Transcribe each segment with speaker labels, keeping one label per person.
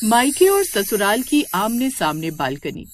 Speaker 1: मायके और ससुराल की आमने सामने बालकनी।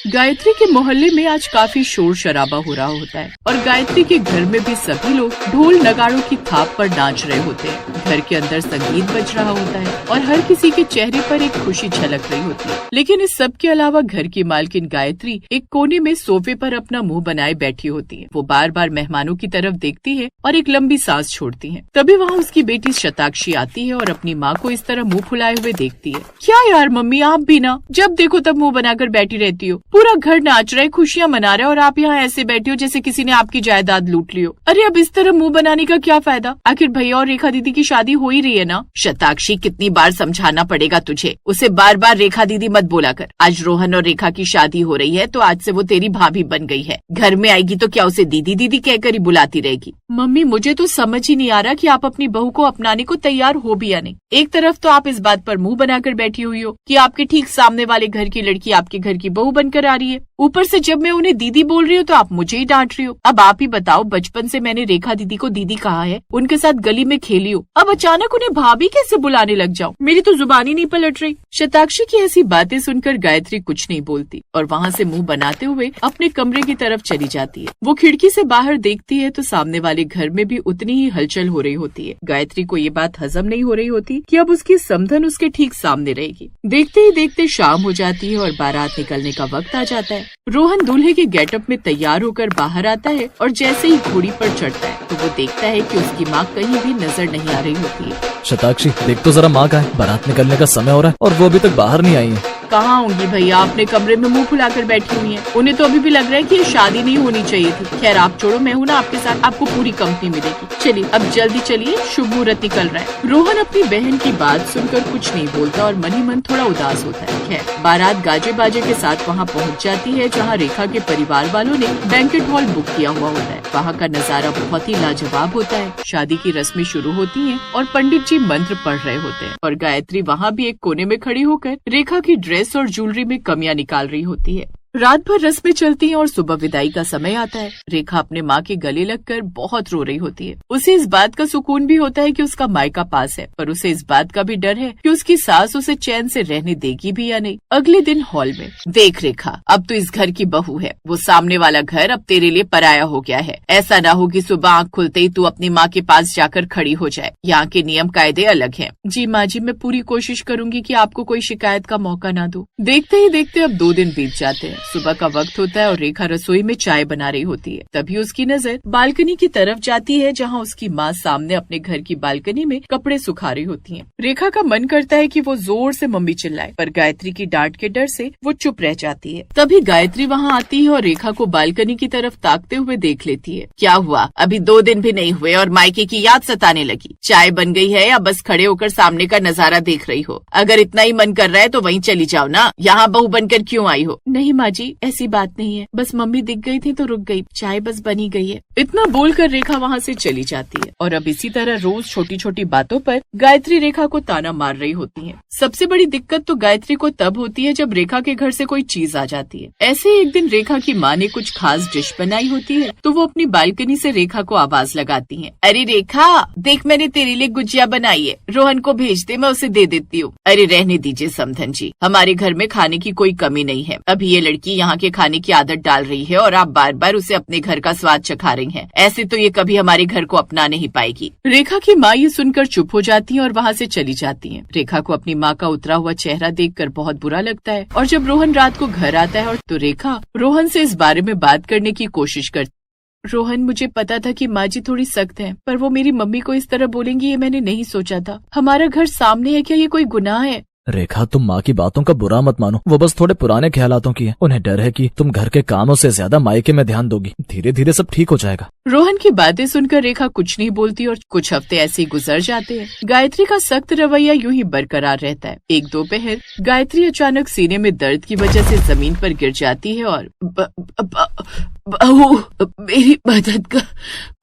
Speaker 1: गायत्री के मोहल्ले में आज काफी शोर शराबा हो रहा होता है और गायत्री के घर में भी सभी लोग ढोल नगाड़ों की थाप पर नाच रहे होते हैं। घर के अंदर संगीत बज रहा होता है और हर किसी के चेहरे पर एक खुशी झलक रही होती है। लेकिन इस सब के अलावा घर की मालकिन गायत्री एक कोने में सोफे पर अपना मुंह बनाए बैठी होती है। वो बार बार मेहमानों की तरफ देखती है और एक लंबी सांस छोड़ती है। तभी वहाँ उसकी बेटी शताक्षी आती है और अपनी माँ को इस तरह मुंह फुलाए हुए देखती है। क्या यार मम्मी, आप भी ना जब देखो तब मुंह बनाकर बैठी रहती हो। पूरा घर नाच रहे, खुशियाँ मना रहे और आप यहाँ ऐसे बैठी हो जैसे किसी ने आपकी जायदाद लूट ली हो। अरे अब इस तरह मुंह बनाने का क्या फायदा? आखिर भैया और रेखा दीदी की शादी हो ही रही है ना।
Speaker 2: शताक्षी, कितनी बार समझाना पड़ेगा तुझे? उसे बार बार रेखा दीदी मत बोला कर। आज रोहन और रेखा की शादी हो रही है तो आज से वो तेरी भाभी बन गई है। घर में आएगी तो क्या उसे दीदी दीदी कहकर ही बुलाती रहेगी?
Speaker 1: मम्मी, मुझे तो समझ ही नहीं आ रहा कि आप अपनी बहू को अपनाने को तैयार हो भी या नहीं। एक तरफ तो आप इस बात पर मुंह बनाकर बैठी हुई हो कि आपके ठीक सामने वाले घर की लड़की आपके घर की बहू बनकर आ रही है। ऊपर से जब मैं उन्हें दीदी बोल रही हूँ तो आप मुझे ही डांट रही हो। अब आप ही बताओ, बचपन से मैंने रेखा दीदी को दीदी कहा है, उनके साथ गली में खेली हो, अब अचानक उन्हें भाभी कैसे बुलाने लग जाओ? मेरी तो जुबान ही नहीं पलट रही। शताक्षी की ऐसी बातें सुनकर गायत्री कुछ नहीं बोलती और वहाँ से मुंह बनाते हुए अपने कमरे की तरफ चली जाती है। वो खिड़की से बाहर देखती है तो सामने वाले घर में भी उतनी ही हलचल हो रही होती है। गायत्री को ये बात हजम नहीं हो रही होती कि अब उसकी समधन उसके ठीक सामने रहेगी। देखते ही देखते शाम हो जाती है और बारात निकलने का वक्त आ जाता है। रोहन दूल्हे के गेटअप में तैयार होकर बाहर आता है और जैसे ही घोड़ी पर चढ़ता है तो वो देखता है कि उसकी माँ कहीं भी नजर नहीं आ रही होती है।
Speaker 3: शताक्षी, देख तो जरा माँ कहाँ है? बारात निकलने का समय हो रहा है और वो अभी तक बाहर नहीं आई है।
Speaker 1: कहाँ होंगी भैया, अपने कमरे में मुंह फुलाकर बैठी हुई हैं। उन्हें तो अभी भी लग रहा है कि ये शादी नहीं होनी चाहिए थी। खैर आप छोड़ो, मैं हूँ ना आपके साथ, आपको पूरी कंपनी मिलेगी। चलिए अब जल्दी चलिए, शुभ मुहूर्त निकल रहा है। रोहन अपनी बहन की बात सुनकर कुछ नहीं बोलता और मन ही मन थोड़ा उदास होता है। खैर बारात गाजे बाजे के साथ वहाँ पहुँच जाती है जहाँ रेखा के परिवार वालों ने बैंकेट हॉल बुक किया हुआ होता है। वहाँ का नजारा बहुत ही लाजवाब होता है। शादी की रस्में शुरू होती हैं और पंडित जी मंत्र पढ़ रहे होते हैं और गायत्री वहाँ भी एक कोने में खड़ी होकर रेखा की ड्रेस और ज्वेलरी में कमियां निकाल रही होती है। रात भर रस्में चलती हैं और सुबह विदाई का समय आता है। रेखा अपने माँ के गले लगकर बहुत रो रही होती है। उसे इस बात का सुकून भी होता है कि उसका मायका पास है, पर उसे इस बात का भी डर है कि उसकी सास उसे चैन से रहने देगी भी या नहीं। अगले दिन हॉल में,
Speaker 2: देख रेखा, अब तो इस घर की बहू है। वो सामने वाला घर अब तेरे लिए पराया हो गया है। ऐसा ना हो कि सुबह आँख खुलते ही तू अपनी माँ के पास जाकर खड़ी हो जाए। यहाँ के नियम कायदे अलग हैं।
Speaker 1: जी माँ जी, मैं पूरी कोशिश करूंगी कि आपको कोई शिकायत का मौका ना दो। देखते ही देखते अब 2 दिन बीत जाते हैं। सुबह का वक्त होता है और रेखा रसोई में चाय बना रही होती है। तभी उसकी नजर बालकनी की तरफ जाती है जहाँ उसकी माँ सामने अपने घर की बालकनी में कपड़े सुखा रही होती है। रेखा का मन करता है कि वो जोर से मम्मी चिल्लाए, पर गायत्री की डांट के डर से वो चुप रह जाती है। तभी गायत्री वहाँ आती है और रेखा को बालकनी की तरफ ताकते हुए देख लेती है।
Speaker 2: क्या हुआ? अभी 2 दिन भी नहीं हुए और मायके की याद सताने लगी? चाय बन गई है या बस खड़े होकर सामने का नजारा देख रही हो? अगर इतना ही मन कर रहा है तो वहीं चली जाओ ना। यहाँ बहू बनकर क्यों आई हो?
Speaker 1: नहीं माँ जी, ऐसी बात नहीं है, बस मम्मी दिख गई थी तो रुक गई, चाय बस बनी गई है। इतना बोलकर रेखा वहाँ से चली जाती है और अब इसी तरह रोज छोटी छोटी बातों पर गायत्री रेखा को ताना मार रही होती है। सबसे बड़ी दिक्कत तो गायत्री को तब होती है जब रेखा के घर से कोई चीज आ जाती है। ऐसे ही एक दिन रेखा की माँ ने कुछ खास डिश बनाई होती है तो वो अपनी बालकनी से रेखा को आवाज लगाती है।
Speaker 2: अरे रेखा, देख मैंने तेरे लिए गुजिया बनाई है, रोहन को भेज दे, मैं उसे दे देती हूँ। अरे रहने दीजिए समधन जी, हमारे घर में खाने की कोई कमी नहीं है। अभी ये लड़की यहाँ के खाने की आदत डाल रही है और आप बार बार उसे अपने घर का स्वाद चखा रही हैं। ऐसे तो ये कभी हमारे घर को अपना नहीं पाएगी।
Speaker 1: रेखा की माँ ये सुनकर चुप हो जाती है और वहाँ से चली जाती है। रेखा को अपनी माँ का उतरा हुआ चेहरा देखकर बहुत बुरा लगता है और जब रोहन रात को घर आता है और तो रेखा रोहन से इस बारे में बात करने की कोशिश करती। रोहन, मुझे पता था कि माँ जी थोड़ी सख्त हैं, पर वो मेरी मम्मी को इस तरह बोलेंगी ये मैंने नहीं सोचा था। हमारा घर सामने है, क्या ये कोई गुनाह है?
Speaker 3: रेखा, तुम माँ की बातों का बुरा मत मानो, वो बस थोड़े पुराने ख्यालातों की है। उन्हें डर है कि तुम घर के कामों से ज्यादा मायके में ध्यान दोगी। धीरे धीरे सब ठीक हो जाएगा।
Speaker 1: रोहन की बातें सुनकर रेखा कुछ नहीं बोलती और कुछ हफ्ते ऐसे ही गुजर जाते हैं। गायत्री का सख्त रवैया यूं ही बरकरार रहता है। एक दोपहर गायत्री अचानक सीने में दर्द की वजह से जमीन पर गिर जाती है और
Speaker 2: बहू, मेरी मदद का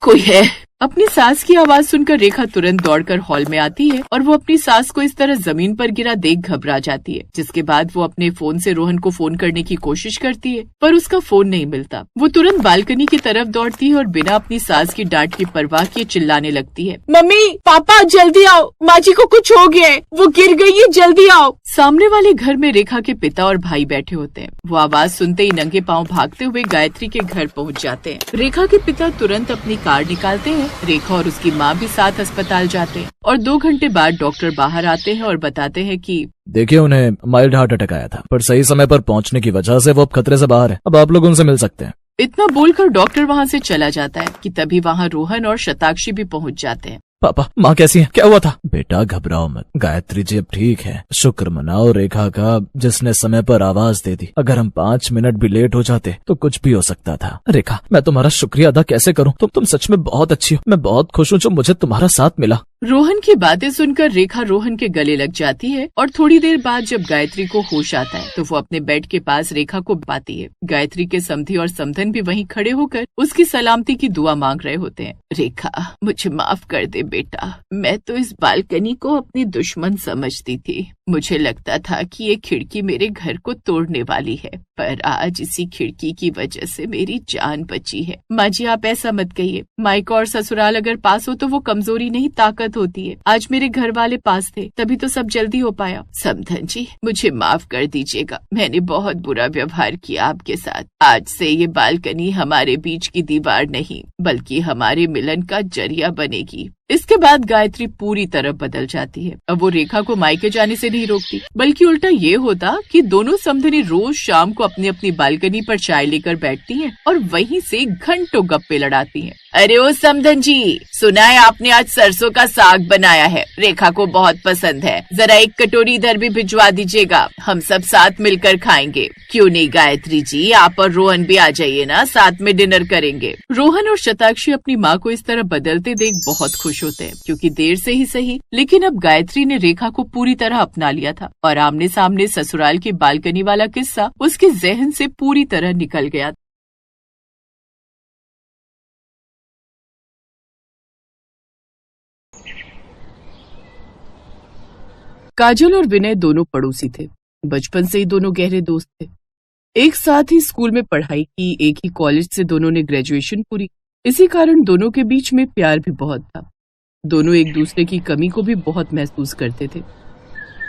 Speaker 2: कोई है?
Speaker 1: अपनी सास की आवाज सुनकर रेखा तुरंत दौड़कर हॉल में आती है और वो अपनी सास को इस तरह जमीन पर गिरा देख घबरा जाती है, जिसके बाद वो अपने फोन से रोहन को फोन करने की कोशिश करती है पर उसका फोन नहीं मिलता। वो तुरंत बालकनी की तरफ दौड़ती है और बिना अपनी सास की डांट की परवाह किए चिल्लाने लगती है, मम्मी पापा जल्दी आओ, माँ जी को कुछ हो गया है, वो गिर गई है, जल्दी आओ। सामने वाले घर में रेखा के पिता और भाई बैठे होते हैं। वो आवाज सुनते ही नंगे पांव भागते हुए गायत्री के घर पहुंच जाते हैं। रेखा के पिता तुरंत अपनी कार निकालते हैं। रेखा और उसकी माँ भी साथ अस्पताल जाते हैं और 2 घंटे बाद डॉक्टर बाहर आते हैं और बताते हैं कि
Speaker 3: देखिए उन्हें माइल्ड हार्ट अटैक आया था, पर सही समय पर पहुंचने की वजह से वो अब खतरे से बाहर है। अब आप लोग उनसे मिल सकते हैं।
Speaker 1: इतना बोलकर डॉक्टर वहाँ से चला जाता है कि तभी वहाँ रोहन और शताक्षी भी पहुँच जाते हैं।
Speaker 3: पापा माँ कैसी है, क्या हुआ था? बेटा घबराओ मत, गायत्री जी अब ठीक है। शुक्र मनाओ रेखा का जिसने समय पर आवाज दे दी। अगर हम 5 मिनट भी लेट हो जाते तो कुछ भी हो सकता था। रेखा मैं तुम्हारा शुक्रिया अदा कैसे करूँ, तुम सच में बहुत अच्छी हो। मैं बहुत खुश हूँ जो मुझे तुम्हारा साथ मिला।
Speaker 1: रोहन की बातें सुनकर रेखा रोहन के गले लग जाती है और थोड़ी देर बाद जब गायत्री को होश आता है तो वो अपने बेड के पास रेखा को पाती है। गायत्री के समधी और समधन भी वहीं खड़े होकर उसकी सलामती की दुआ मांग रहे होते हैं। रेखा मुझे माफ कर दे बेटा, मैं तो इस बालकनी को अपनी दुश्मन समझती थी। मुझे लगता था कि ये खिड़की मेरे घर को तोड़ने वाली है, पर आज इसी खिड़की की वजह से मेरी जान बची है। माँ जी आप ऐसा मत कहिए, मायका और ससुराल अगर पास हो तो वो कमजोरी नहीं ताकत होती है। आज मेरे घर वाले पास थे तभी तो सब जल्दी हो पाया। समधन जी मुझे माफ कर दीजिएगा, मैंने बहुत बुरा व्यवहार किया आपके साथ। आज से ये बालकनी हमारे बीच की दीवार नहीं बल्कि हमारे मिलन का जरिया बनेगी। इसके बाद गायत्री पूरी तरह बदल जाती है। अब वो रेखा को मायके जाने से नहीं रोकती बल्कि उल्टा ये होता कि दोनों समधनी रोज शाम को अपनी अपनी बालकनी पर चाय लेकर बैठती हैं और वहीं से घंटों गप्पे लड़ाती हैं। अरे ओ समधन जी, सुना है आपने आज सरसों का साग बनाया है, रेखा को बहुत पसंद है। जरा 1 कटोरी इधर भी भिजवा दीजिएगा, हम सब साथ मिलकर खाएंगे। क्यों नहीं गायत्री जी, आप और रोहन भी आ जाइए ना, साथ में डिनर करेंगे। रोहन और शताक्षी अपनी माँ को इस तरह बदलते देख बहुत खुश होते हैं, क्योंकि देर से ही सही लेकिन अब गायत्री ने रेखा को पूरी तरह अपना लिया था और आमने सामने ससुराल की बालकनी वाला किस्सा उसके जहन से पूरी तरह निकल गया। काजल और विनय दोनों पड़ोसी थे। बचपन से ही दोनों गहरे दोस्त थे। एक साथ ही स्कूल में पढ़ाई की, एक ही कॉलेज से दोनों ने ग्रेजुएशन पूरी। इसी कारण दोनों के बीच में प्यार भी बहुत था। दोनों एक दूसरे की कमी को भी बहुत महसूस करते थे।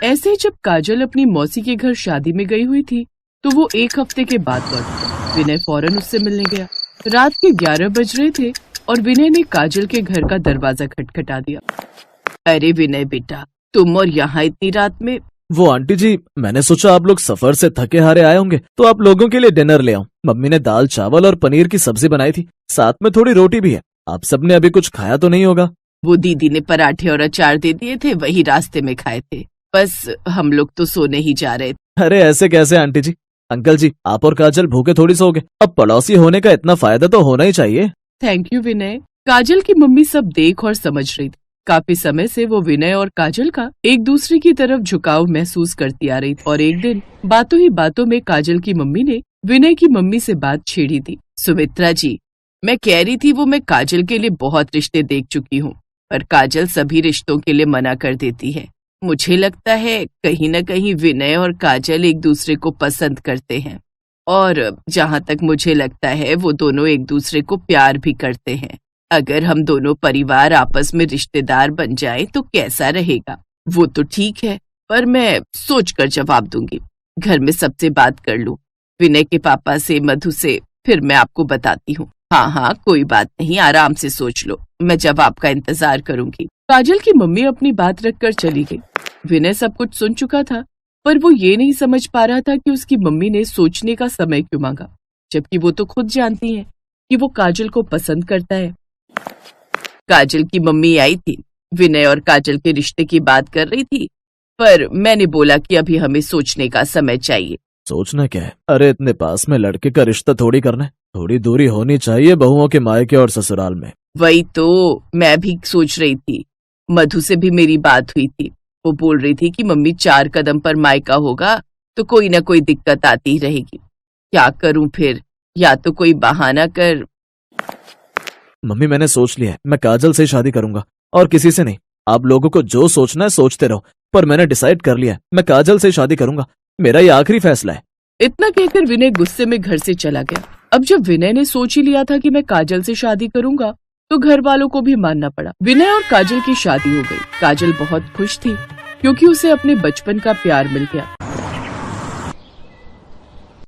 Speaker 1: ऐसे जब काजल अपनी मौसी के घर शादी में गई हुई थी तो वो 1 हफ्ते के बाद लौटी। विनय फौरन उससे मिलने गया। रात के 11 बज रहे थे और विनय ने काजल के घर का दरवाजा खटखटा दिया। अरे विनय बेटा, तुम और यहाँ इतनी रात में?
Speaker 3: वो आंटी जी, मैंने सोचा आप लोग सफर से थके हारे आए होंगे तो आप लोगों के लिए डिनर ले आऊं। मम्मी ने दाल चावल और पनीर की सब्जी बनाई थी, साथ में थोड़ी रोटी भी है। आप सबने अभी कुछ खाया तो नहीं होगा?
Speaker 1: वो दीदी ने पराठे और अचार दे दिए थे, वही रास्ते में खाए थे। बस हम लोग तो सोने ही जा रहे थे।
Speaker 3: अरे ऐसे कैसे आंटी जी? अंकल जी, आप और काजल भूखे थोड़ी सोओगे। अब पड़ोसी होने का इतना फायदा तो होना ही चाहिए।
Speaker 1: थैंक यू विनय। काजल की मम्मी सब देख और समझ रही थी। काफी समय से वो विनय और काजल का एक दूसरे की तरफ झुकाव महसूस करती आ रही थी और एक दिन बातों ही बातों में काजल की मम्मी ने विनय की मम्मी से बात छेड़ी थी। सुमित्रा जी, मैं कह रही थी वो मैं काजल के लिए बहुत रिश्ते देख चुकी हूँ, पर काजल सभी रिश्तों के लिए मना कर देती है। मुझे लगता है कहीं न कहीं विनय और काजल एक दूसरे को पसंद करते हैं और जहाँ तक मुझे लगता है वो दोनों एक दूसरे को प्यार भी करते हैं। अगर हम दोनों परिवार आपस में रिश्तेदार बन जाएं तो कैसा रहेगा? वो तो ठीक है, पर मैं सोच कर जवाब दूंगी। घर में सबसे बात कर लूं, विनय के पापा से, मधु से, फिर मैं आपको बताती हूँ। हाँ, कोई बात नहीं, आराम से सोच लो, मैं जवाब का इंतजार करूंगी। काजल की मम्मी अपनी बात रखकर चली गई। विनय सब कुछ सुन चुका था, पर वो ये नहीं समझ पा रहा था कि उसकी मम्मी ने सोचने का समय क्यों मांगा, जबकि वो तो खुद जानती है कि वो काजल को पसंद करता है। काजल की मम्मी आई थी, विनय और काजल के रिश्ते की बात कर रही थी, पर मैंने बोला कि अभी हमें सोचने का समय चाहिए।
Speaker 3: सोचना क्या है? अरे इतने पास में लड़के का रिश्ता थोड़ी करना है, थोड़ी दूरी होनी चाहिए बहुओं के मायके और ससुराल में।
Speaker 1: वही तो मैं भी सोच रही थी। मधु से भी मेरी बात हुई थी, वो बोल रही थी कि मम्मी 4 कदम पर मायका होगा तो कोई ना कोई दिक्कत आती ही रहेगी। क्या करूं फिर? या तो कोई बहाना कर
Speaker 3: मम्मी मैंने सोच लिया है, मैं काजल से शादी करूंगा और किसी से नहीं। आप लोगों को जो सोचना है सोचते रहो, पर मैंने डिसाइड कर लिया है, मैं काजल से शादी करूंगा। मेरा ये आखिरी फैसला है।
Speaker 2: इतना कहकर विनय गुस्से में घर से चला गया। अब जब विनय ने सोच ही लिया था कि मैं काजल से शादी करूंगा, तो घर वालों को भी मानना पड़ा। विनय और काजल की शादी हो गई। काजल बहुत खुश थी क्योंकि उसे अपने बचपन का प्यार मिल गया।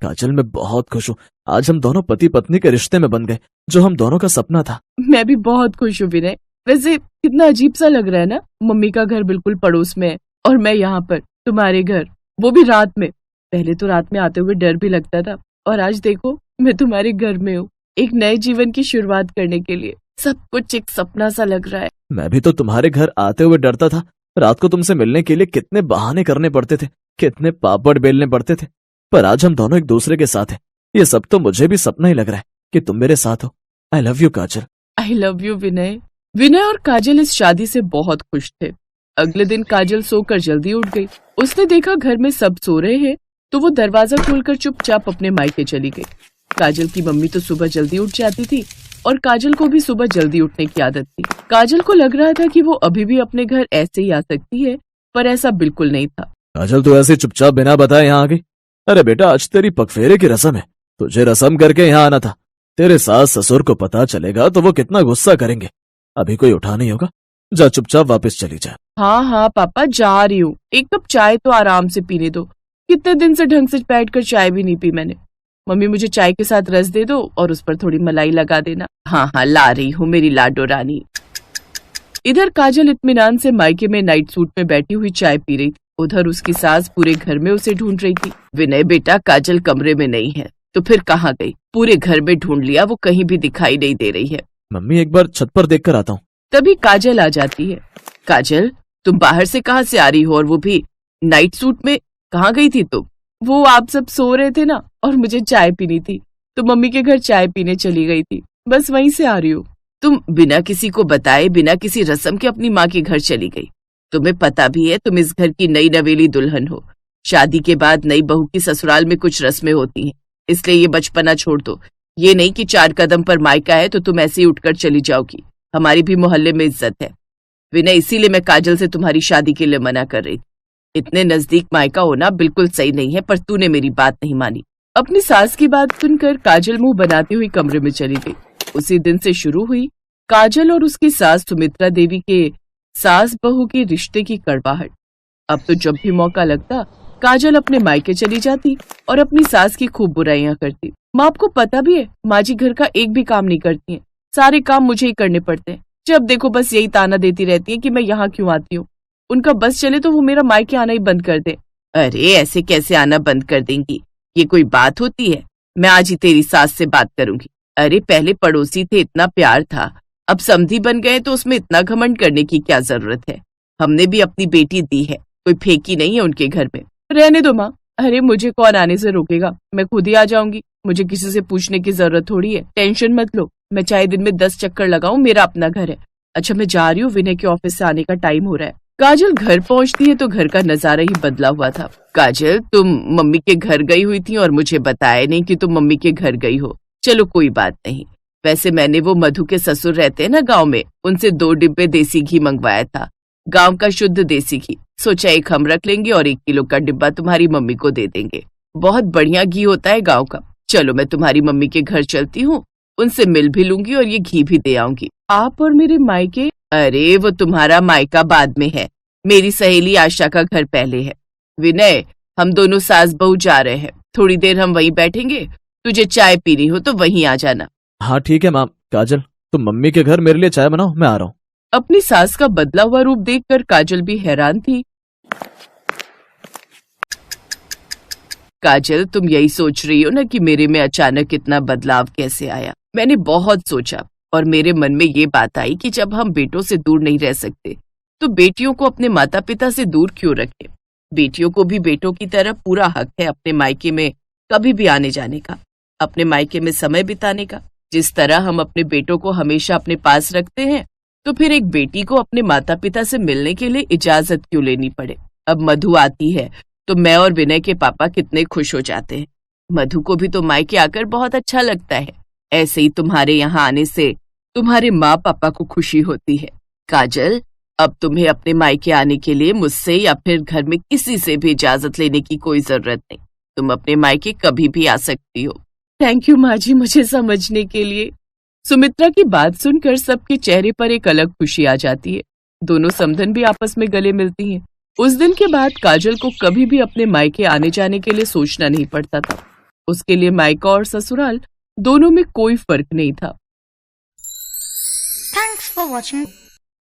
Speaker 3: काजल मैं बहुत खुश हूँ, आज हम दोनों पति पत्नी के रिश्ते में बन गए, जो हम दोनों का सपना था।
Speaker 2: मैं भी बहुत खुश हूँ विनय। वैसे कितना अजीब सा लग रहा है ना, मम्मी का घर बिल्कुल पड़ोस में है और मैं यहाँ पर तुम्हारे घर, वो भी रात में। पहले तो रात में आते हुए डर भी लगता था, और आज देखो मैं तुम्हारे घर में हूँ, एक नए जीवन की शुरुआत करने के लिए। सब कुछ एक सपना सा लग रहा है।
Speaker 3: मैं भी तो तुम्हारे घर आते हुए डरता था। रात को तुमसे मिलने के लिए कितने बहाने करने पड़ते थे, कितने पापड़ बेलने पड़ते थे, पर आज हम दोनों एक दूसरे के साथ हैं। ये सब तो मुझे भी सपना ही लग रहा है कि तुम मेरे साथ हो। I love you Kajal.
Speaker 2: I love you Vinay. Vinay और काजल इस शादी से बहुत खुश थे। अगले दिन काजल सोकर जल्दी उठ गई। उसने देखा घर में सब सो रहे हैं, तो वो दरवाजा खोलकर चुपचाप अपने मायके चली गई। काजल की मम्मी तो सुबह जल्दी उठ जाती थी और काजल को भी सुबह जल्दी उठने की आदत थी। काजल को लग रहा था कि वो अभी भी अपने घर ऐसे ही आ सकती है, पर ऐसा बिल्कुल नहीं था।
Speaker 3: काजल तू ऐसे चुपचाप बिना बताए यहाँ आ गई? अरे बेटा, आज तेरी पगफेरे की रस्म है, तुझे रस्म करके यहाँ आना था। तेरे सास ससुर को पता चलेगा तो वो कितना गुस्सा करेंगे। अभी कोई उठा नहीं होगा, जा चुपचाप वापस चली जा।
Speaker 2: हाँ हाँ पापा, जा रही हूँ। एक कप चाय तो आराम से पीने दो, कितने दिन से ढंग से बैठकर चाय भी नहीं पी मैंने। मम्मी मुझे चाय के साथ रस दे दो और उस पर थोड़ी मलाई लगा देना। हाँ हाँ ला रही हूँ मेरी लाडो रानी। इधर काजल इत्मीनान से मायके में नाइट सूट में बैठी हुई चाय पी रही थी। उधर उसकी सास पूरे घर में उसे ढूंढ रही थी। विनय बेटा, काजल कमरे में नहीं है तो फिर कहाँ गई? पूरे घर में ढूंढ लिया, वो कहीं भी दिखाई नहीं दे रही है।
Speaker 3: मम्मी एक बार छत पर देख कर आता हूँ।
Speaker 2: तभी काजल आ जाती है। काजल, तुम बाहर से कहाँ से आ रही हो, और वो भी नाइट सूट में? कहाँ गई थी तुम? वो आप सब सो रहे थे ना, और मुझे चाय पीनी थी तो मम्मी के घर चाय पीने चली गई थी, बस वहीं से आ रही हूँ। तुम बिना किसी को बताए, बिना किसी रस्म के अपनी माँ के घर चली गई। तुम्हें पता भी है तुम इस घर की नई नवेली दुल्हन हो। शादी के बाद नई बहू की ससुराल में कुछ रस्में होती हैं, इसलिए ये बचपना छोड़ दो। ये नहीं कि 4 कदम पर मायका है तो तुम ऐसे ही उठकर चली जाओगी। हमारी भी मोहल्ले में इज्जत है विनय, इसीलिए मैं काजल से तुम्हारी शादी के लिए मना कर रही थी। इतने नजदीक मायका होना बिल्कुल सही नहीं है, पर तूने मेरी बात नहीं मानी। अपनी सास की बात सुनकर काजल मुंह बनाती हुई कमरे में चली गई। उसी दिन से शुरू हुई काजल और उसकी सास सुमित्रा देवी के सास बहू के रिश्ते की कड़वाहट। अब तो जब भी मौका लगता काजल अपने मायके चली जाती और अपनी सास की खूब बुराइयां करती। माँ आपको पता भी है, माँ जी घर का एक भी काम नहीं करती हैं, सारे काम मुझे ही करने पड़ते हैं। जब देखो बस यही ताना देती रहती है कि मैं यहाँ क्यों आती हूँ। उनका बस चले तो वो मेरा मायके आना ही बंद कर दे। अरे ऐसे कैसे आना बंद कर देंगी, ये कोई बात होती है? मैं आज ही तेरी सास से बात करूंगी। अरे पहले पड़ोसी थे, इतना प्यार था, अब समधी बन गए तो उसमें इतना घमंड करने की क्या जरूरत है? हमने भी अपनी बेटी दी है, कोई फेंकी नहीं है उनके घर में। रहने दो माँ। अरे मुझे कौन आने से रोकेगा, मैं खुद ही आ जाऊंगी। मुझे किसी से पूछने की जरूरत थोड़ी है, टेंशन मत लो। मैं चाहे दिन में 10 चक्कर लगाऊं, मेरा अपना घर है। अच्छा मैं जा रही हूँ, विनय के ऑफिस से आने का टाइम हो रहा है। काजल घर पहुंचती है तो घर का नजारा ही बदला हुआ था। काजल, तुम मम्मी के घर गई हुई थी और मुझे बताया नहीं कि तुम मम्मी के घर गई हो। चलो कोई बात नहीं। वैसे मैंने वो मधु के ससुर रहते हैं ना गांव में, उनसे 2 डिब्बे देसी घी मंगवाया था, गांव का शुद्ध देसी घी। सोचा एक हम रख लेंगे और 1 किलो का डिब्बा तुम्हारी मम्मी को दे देंगे। बहुत बढ़िया घी होता है गाँव का। चलो मैं तुम्हारी मम्मी के घर चलती हूँ, उनसे मिल भी लूंगी और ये घी भी दे आऊंगी। आप और मेरे मायके? अरे वो तुम्हारा मायका बाद में है, मेरी सहेली आशा का घर पहले है। विनय, हम दोनों सास बहू जा रहे हैं, थोड़ी देर हम वहीं बैठेंगे। तुझे चाय पीनी हो तो वहीं आ जाना।
Speaker 3: हाँ ठीक है माँ। काजल तुम मम्मी के घर मेरे लिए चाय बनाओ, मैं आ रहा हूँ।
Speaker 2: अपनी सास का बदला हुआ रूप देखकर काजल भी हैरान थी। काजल, तुम यही सोच रही हो ना कि मेरे में अचानक इतना बदलाव कैसे आया? मैंने बहुत सोचा और मेरे मन में ये बात आई कि जब हम बेटों से दूर नहीं रह सकते तो बेटियों को अपने माता पिता से दूर क्यों रखें? बेटियों को भी बेटों की तरह पूरा हक है अपने मायके में कभी भी आने जाने का, अपने मायके में समय बिताने का। जिस तरह हम अपने बेटों को हमेशा अपने पास रखते हैं, तो फिर एक बेटी को अपने माता पिता से मिलने के लिए इजाजत क्यों लेनी पड़े? अब मधु आती है तो मैं और विनय के पापा कितने खुश हो जाते हैं। मधु को भी तो मायके आकर बहुत अच्छा लगता है। ऐसे ही तुम्हारे यहाँ आने से तुम्हारे माँ पापा को खुशी होती है। काजल, अब तुम्हें अपने मायके आने के लिए मुझसे या फिर घर में किसी से भी इजाजत लेने की कोई जरूरत नहीं। तुम अपने मायके कभी भी आ सकती हो। थैंक यू माँ जी, मुझे समझने के लिए। सुमित्रा की बात सुनकर सबके चेहरे पर एक अलग खुशी आ जाती है। दोनों समधन भी आपस में गले मिलती हैं। उस दिन के बाद काजल को कभी भी अपने मायके आने जाने के लिए सोचना नहीं पड़ता था। उसके लिए मायका और ससुराल दोनों में कोई फर्क नहीं था।
Speaker 4: Thanks for watching.